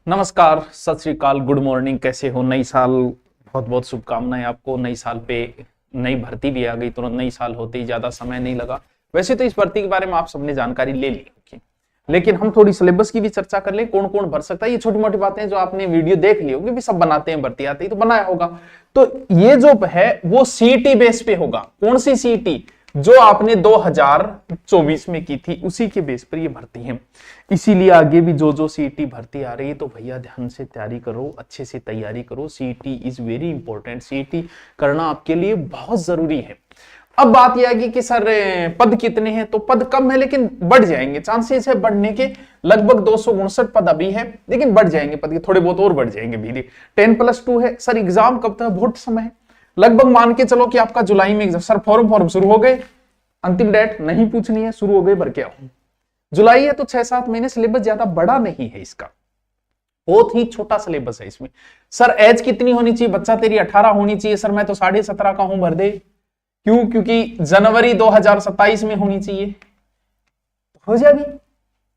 नमस्कार, सत श्री अकाल, गुड मॉर्निंग। कैसे हो? नई साल, बहुत बहुत शुभकामनाएं आपको। नई साल पे नई भर्ती भी आ गई, तुरंत नई साल होते ही ज्यादा समय नहीं लगा। वैसे तो इस भर्ती के बारे में आप सबने जानकारी ले ली होगी, लेकिन हम थोड़ी सिलेबस की भी चर्चा कर लें। कौन कौन भर सकता है, ये छोटी मोटी बातें जो आपने वीडियो देख ली होगी, भी सब बनाते हैं, भर्ती आती है तो बनाया होगा। तो ये जो है वो सीईटी बेस पे होगा। कौन सी सीईटी? जो आपने 2024 में की थी, उसी के बेस पर ये भर्ती है। इसीलिए आगे भी जो सीईटी भर्ती आ रही है तो भैया ध्यान से तैयारी करो, अच्छे से तैयारी करो। CET is very important. CET करना आपके लिए बहुत जरूरी है। अब बात यह आएगी कि सर पद कितने हैं, तो पद कम है लेकिन बढ़ जाएंगे, चांसेस है बढ़ने के। लगभग 259 पद अभी है, लेकिन बढ़ जाएंगे पद के, थोड़े बहुत और बढ़ जाएंगे भी। 10+2 है। सर एग्जाम कब तक? बहुत समय है। लगभग मान के चलो कि आपका जुलाई में एग्जाम। सर फॉर्म शुरू हो गए, अंतिम डेट नहीं पूछनी है, शुरू हो गए, भर के आओ। जुलाई है तो 6-7 महीने। सिलेबस ज्यादा बड़ा नहीं है इसका, बहुत ही छोटा सिलेबस है इसमें। सर एज कितनी होनी चाहिए? बच्चा तेरी 18 होनी चाहिए। सर मैं तो 17.5 का हूं, भर दे। क्यों? क्योंकि जनवरी 2027 में होनी चाहिए। हो जाएगी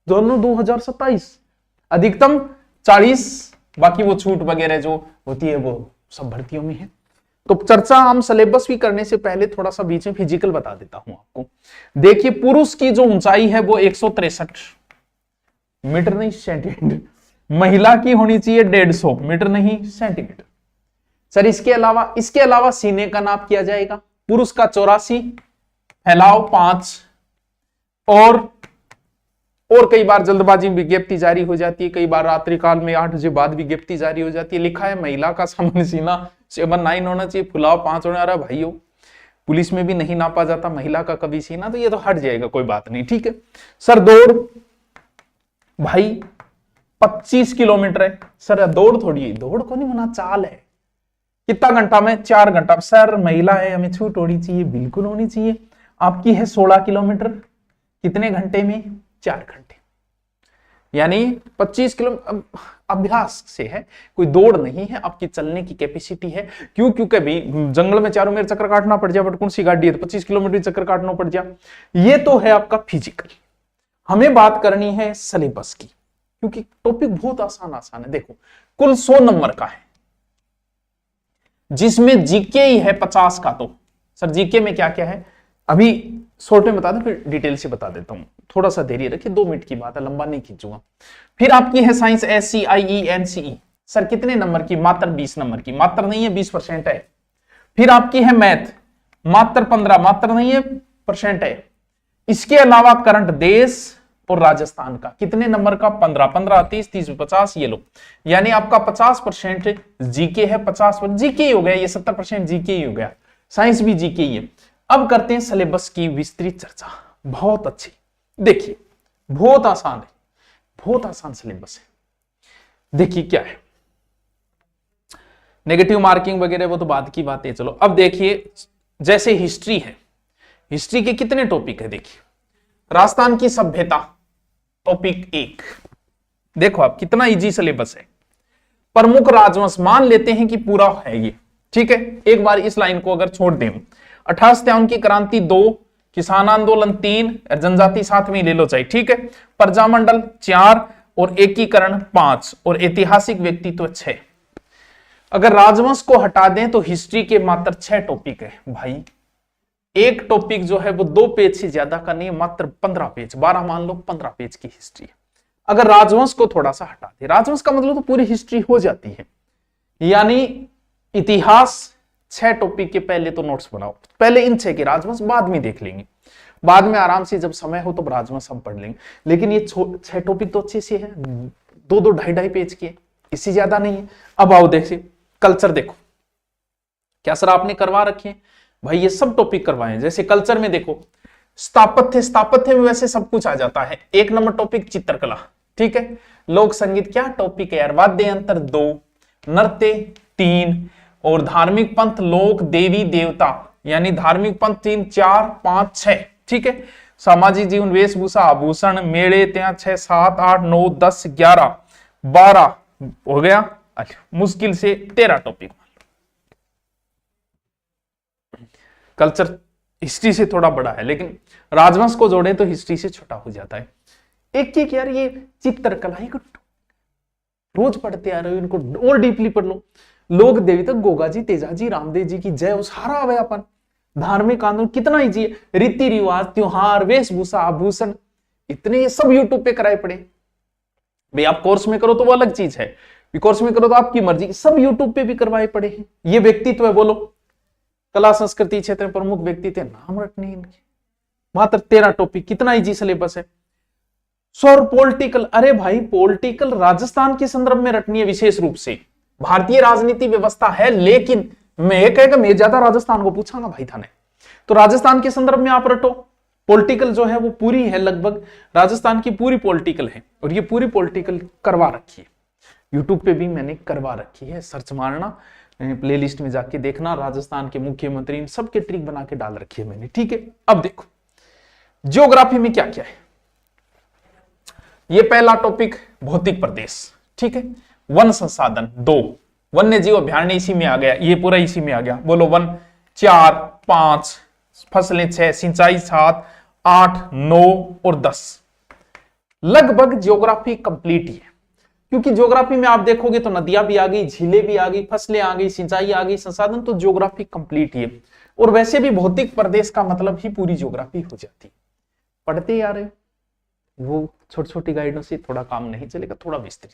दोनों 2027, अधिकतम 40, बाकी वो छूट वगैरह जो होती है वो सब भर्तियों में है। तो चर्चा हम सिलेबस भी करने से पहले थोड़ा सा बीच में फिजिकल बता देता हूं आपको। देखिए, पुरुष की जो ऊंचाई है वो 163 मीटर, नहीं सेंटीमीटर। महिला की होनी चाहिए 150 मीटर, नहीं सेंटीमीटर। सर इसके अलावा सीने का नाप किया जाएगा। पुरुष का 84, फैलाव 5, और कई बार जल्दबाजी में विज्ञप्ति जारी हो जाती है, कई बार रात्रि काल में 8 बजे बाद विज्ञप्ति जारी हो जाती है। लिखा है महिला का सामान्य सीना 7-9 होना चाहिए, फुलाव 5 होने। अरे भाइयों, पुलिस में भी नहीं नापा जाता महिला का कभी सीना, तो ये तो हट जाएगा, कोई बात नहीं, ठीक है। सर दौड़ भाई 25 किलोमीटर है। सर दौड़ थोड़ी है, दौड़ को नहीं होना, चाल है। कितना घंटा में? 4 घंटा। सर महिला है, हमें छूट होनी चाहिए, बिल्कुल होनी चाहिए। आपकी है 16 किलोमीटर, कितने घंटे में? 4 घंटे, यानी 25 किलोमीटर। अभ्यास से है, कोई दौड़ नहीं है, आपकी चलने की कैपेसिटी है। क्यों? क्योंकि भी जंगल में चारों मेरे चक्कर काटना पड़ जाए, बट कौन सी गाड़ी है तो 25 किलोमीटर चक्कर काटना पड़ जाए। ये तो है आपका फिजिकल। हमें बात करनी है सिलेबस की, क्योंकि टॉपिक बहुत आसान है। देखो, कुल 100 नंबर का है, जिसमें जीके ही है 50 का। तो सर जीके में क्या क्या है अभी शॉर्ट में बता दो, फिर डिटेल से बता देता हूं। थोड़ा सा देरी रखिए, 2 मिनट की बात है, लंबा नहीं खींचूंगा। फिर आपकी है science, SC, IE, NCE। Sir कितने नंबर की? मात्र 20 नंबर की। मात्र नहीं है, 20% है। फिर आपकी है मैथ, मात्र 15, मात्र नहीं है, परसेंट है। इसके अलावा करंट देश और राजस्थान का कितने नंबर का? 15, 30, 30, 50, ये लो। यानी आपका 50% जीके है। 50% जीके ही हो गया, ये 70% जीके ही हो गया। साइंस भी जीके ही है। अब करते हैं सिलेबस की विस्तृत चर्चा, बहुत अच्छी। देखिए, बहुत आसान है, बहुत आसान सिलेबस है। देखिए क्या है, नेगेटिव मार्किंग वगैरह वो तो बाद की बात है। चलो अब देखिए, जैसे हिस्ट्री है, हिस्ट्री के कितने टॉपिक है? देखिए, राजस्थान की सभ्यता टॉपिक 1। देखो आप कितना इजी सिलेबस है। प्रमुख राजवंश, मान लेते हैं कि पूरा है ये, ठीक है। एक बार इस लाइन को अगर छोड़ दें, 58 की क्रांति 2, किसान आंदोलन 3, जनजाति 7 में ले लो चाहे, ठीक है। प्रजामंडल 4 और एकीकरण 5 और ऐतिहासिक व्यक्तित्व 6। अगर राजवंश को हटा दें तो हिस्ट्री के मात्र 6 टॉपिक है भाई। एक टॉपिक जो है वो 2 पेज से ज्यादा का नहीं है, मात्र 15 पेज, 12 मान लो, 15 पेज की हिस्ट्री। अगर राजवंश को थोड़ा सा हटा दे, राजवंश का मतलब तो पूरी हिस्ट्री हो जाती है। यानी इतिहास 6 टॉपिक के पहले तो नोट्स बनाओ, पहले इन 6 के, राजवंश बाद में देख लेंगे, बाद में आराम से जब समय हो तो राजवंश हम पढ़ लेंगे। लेकिन ये 6 टॉपिक तो अच्छे से है, 2-2, 2.5 पेज के, इससे ज्यादा नहीं है। अब आओ देखिए, कल्चर देखो, क्या सर आपने करवा रखे भाई? ये सब टॉपिक करवाए हैं। जैसे कल्चर में देखो, स्थापत्य में वैसे सब कुछ आ जाता है। 1 नंबर टॉपिक चित्रकला, ठीक है। लोक संगीत क्या टॉपिक है यार? वाद्य यंत्र 2, नृत्य 3, और धार्मिक पंथ, लोक, देवी देवता, यानी धार्मिक पंथ 3, 4, 5, 6, ठीक है। सामाजिक जीवन, वेशभूषा, आभूषण, मेले त्या 6, 7, 8, 9, 10, 11, 12 हो गया। मुश्किल से 13 टॉपिक। कल्चर हिस्ट्री से थोड़ा बड़ा है, लेकिन राजवंश को जोड़े तो हिस्ट्री से छोटा हो जाता है। एक यार ये चित्रकला, रोज पढ़ते आ रहे हो, इनको और डीपली पढ़ लो। लोक देवी तक गोगा जी, तेजा जी, रामदेव जी की जय, सारा आवे अपन। धार्मिक कानून कितना इजी है, रीति रिवाज, त्योहार, वेशभूषा, आभूषण, इतने सब यूट्यूब पे कराए पड़े। भाई आप कोर्स में करो तो वो अलग चीज है, कोर्स में करो तो आपकी मर्जी, सब यूट्यूब पे भी करवाए पड़े हैं। ये व्यक्तित्व है, बोलो कला संस्कृति क्षेत्र में प्रमुख व्यक्तित्व, नाम रटने इनके, मात्र 13 टॉपिक, कितना इजी सिलेबस है। सौर पॉलिटिकल, अरे भाई पॉलिटिकल राजस्थान के संदर्भ में रटनी है विशेष रूप से। भारतीय राजनीति व्यवस्था है, लेकिन मैं ये कहेगा मैं ज्यादा राजस्थान को पूछांगा भाई थाने, तो राजस्थान के संदर्भ में आप रटो। पॉलिटिकल जो है वो पूरी है, लगभग राजस्थान की पूरी पॉलिटिकल है, और ये पूरी पॉलिटिकल करवा रखी है, यूट्यूब पे भी मैंने करवा रखी है, सर्च मारना, प्लेलिस्ट में जाके देखना, राजस्थान के मुख्यमंत्री सबके ट्रिक बना के डाल रखी है मैंने, ठीक है। अब देखो ज्योग्राफी में क्या क्या है। ये पहला टॉपिक भौतिक प्रदेश, ठीक है। वन संसाधन 2, वन्य जीव अभ्यारण्य इसी में आ गया, ये पूरा इसी में आ गया। बोलो वन 4, 5, फसलें 6, सिंचाई 7, 8, 9 और 10, लगभग ज्योग्राफी कंप्लीट ही है। क्योंकि ज्योग्राफी में आप देखोगे तो नदियां भी आ गई, झीलें भी आ गई, फसलें आ गई, सिंचाई आ गई, संसाधन, तो ज्योग्राफी कंप्लीट ही है। और वैसे भी भौतिक प्रदेश का मतलब ही पूरी ज्योग्राफी हो जाती, पढ़ते ही आ रहे हो, वो छोटी छोटी गाइडों से थोड़ा काम नहीं चलेगा, थोड़ा विस्तृत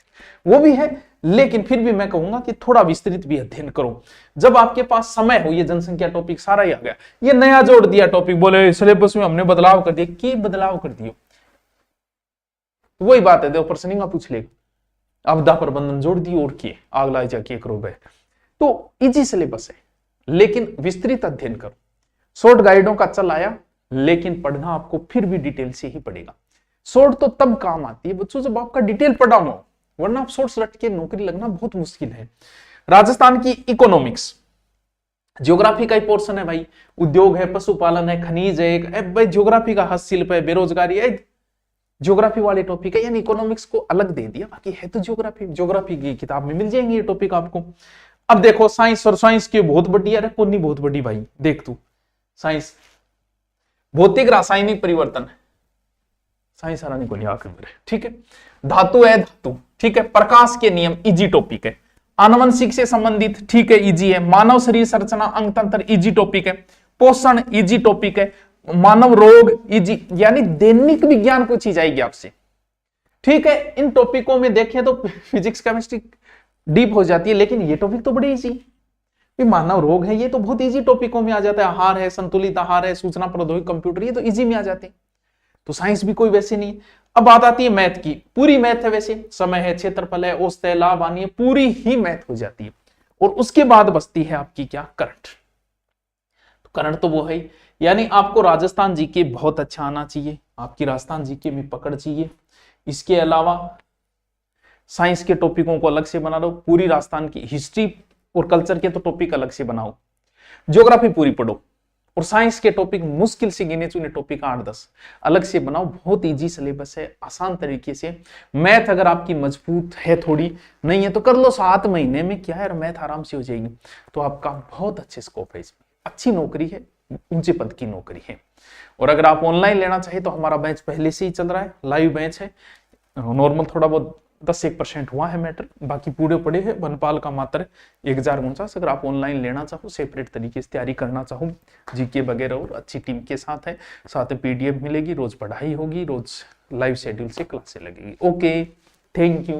वो भी है, लेकिन फिर भी मैं कहूंगा कि थोड़ा विस्तृत भी अध्ययन करो जब आपके पास समय हो। ये जनसंख्या टॉपिक सारा ही आ गया, ये नया जोड़ दिया टॉपिक, बोले सिलेबस में हमने बदलाव कर दिया, की बदलाव कर दियो, वही बात है, देखो प्रश्न पूछ लेगा, आपदा प्रबंधन जोड़ दी और किए, आग लाई जाके 1 रुपए, तो इजी सिलेबस है, लेकिन विस्तृत अध्ययन करो। शॉर्ट गाइडों का चल आया, लेकिन पढ़ना आपको फिर भी डिटेल से ही पड़ेगा। शॉर्ट तो तब काम आती है बच्चों जब आपका डिटेल पढ़ा हो, वरना आप शॉर्ट्स रट के नौकरी लगना बहुत मुश्किल है। राजस्थान की इकोनॉमिक्स ज्योग्राफी का ही पोर्शन है भाई, उद्योग है, पशुपालन है, खनिज है, भाई ज्योग्राफी का हस्तशिल्प है, बेरोजगारी है, ज्योग्राफी वाले टॉपिक है, यानी इकोनॉमिक्स को अलग दे दिया, बाकी है तो ज्योग्राफी। ज्योग्राफी की किताब में मिल जाएंगे ये टॉपिक आपको। अब देखो साइंस, और साइंस की बहुत बड़ी, अरे कौन नहीं बहुत बड़ी भाई, देख तू साइंस, भौतिक रासायनिक परिवर्तन, साइंस हरानी को नहीं आकर मेरे, ठीक है। धातु है, धातु, ठीक है। प्रकाश के नियम, इजी टॉपिक है। आनुवंशिक से संबंधित, ठीक है, इजी है। मानव शरीर संरचना, अंग तंत्र, इजी टॉपिक है। पोषण, इजी टॉपिक है। मानव रोग, इजी, यानी दैनिक विज्ञान को चीज आएगी आपसे, ठीक है। इन टॉपिकों में देखें तो फिजिक्स केमिस्ट्री डीप हो जाती है, लेकिन ये टॉपिक तो बड़े इजी, मानव रोग है, ये तो बहुत इजी टॉपिकों में आ जाता है। आहार है, संतुलित आहार है, सूचना प्रौद्योगिकी, कंप्यूटर, ये तो इजी में आ जाते हैं। तो साइंस भी कोई वैसे नहीं। अब बात आती है मैथ की, पूरी मैथ है वैसे, समय है, क्षेत्रफल है, औसत है, लाभ हानि है, पूरी ही मैथ हो जाती है। और उसके बाद बचती है आपकी क्या, करंट। तो करंट तो वो है, यानी आपको राजस्थान जीके बहुत अच्छा आना चाहिए, आपकी राजस्थान जीके में पकड़ चाहिए। इसके अलावा साइंस के टॉपिकों को अलग से बना लो, पूरी राजस्थान की हिस्ट्री और कल्चर के तो टॉपिक अलग से बनाओ, ज्योग्राफी पूरी पढ़ो, और साइंस के टॉपिक मुश्किल से गिने चुने टॉपिक 8-10 अलग से बनाओ। बहुत इजी सिलेबस है, आसान तरीके से। मैथ अगर आपकी मजबूत है, थोड़ी नहीं है तो कर लो 7 महीने में, क्या है, मैथ आराम से हो जाएगी। तो आपका बहुत अच्छे स्कोप है इसमें, अच्छी नौकरी है, ऊंचे पद की नौकरी है। और अगर आप ऑनलाइन लेना चाहे तो हमारा बैच पहले से ही चल रहा है, लाइव बैच है। नॉर्मल थोड़ा बहुत 10-1% हुआ है मैटर, बाकी पूरे पड़े हैं। वनपाल का मात्र 1049। अगर आप ऑनलाइन लेना चाहो, सेपरेट तरीके से तैयारी करना चाहो, जीके वगैरह और अच्छी टीम के साथ है, साथ में पीडीएफ मिलेगी, रोज पढ़ाई होगी, रोज लाइव शेड्यूल से क्लासें लगेगी। Okay, thank you.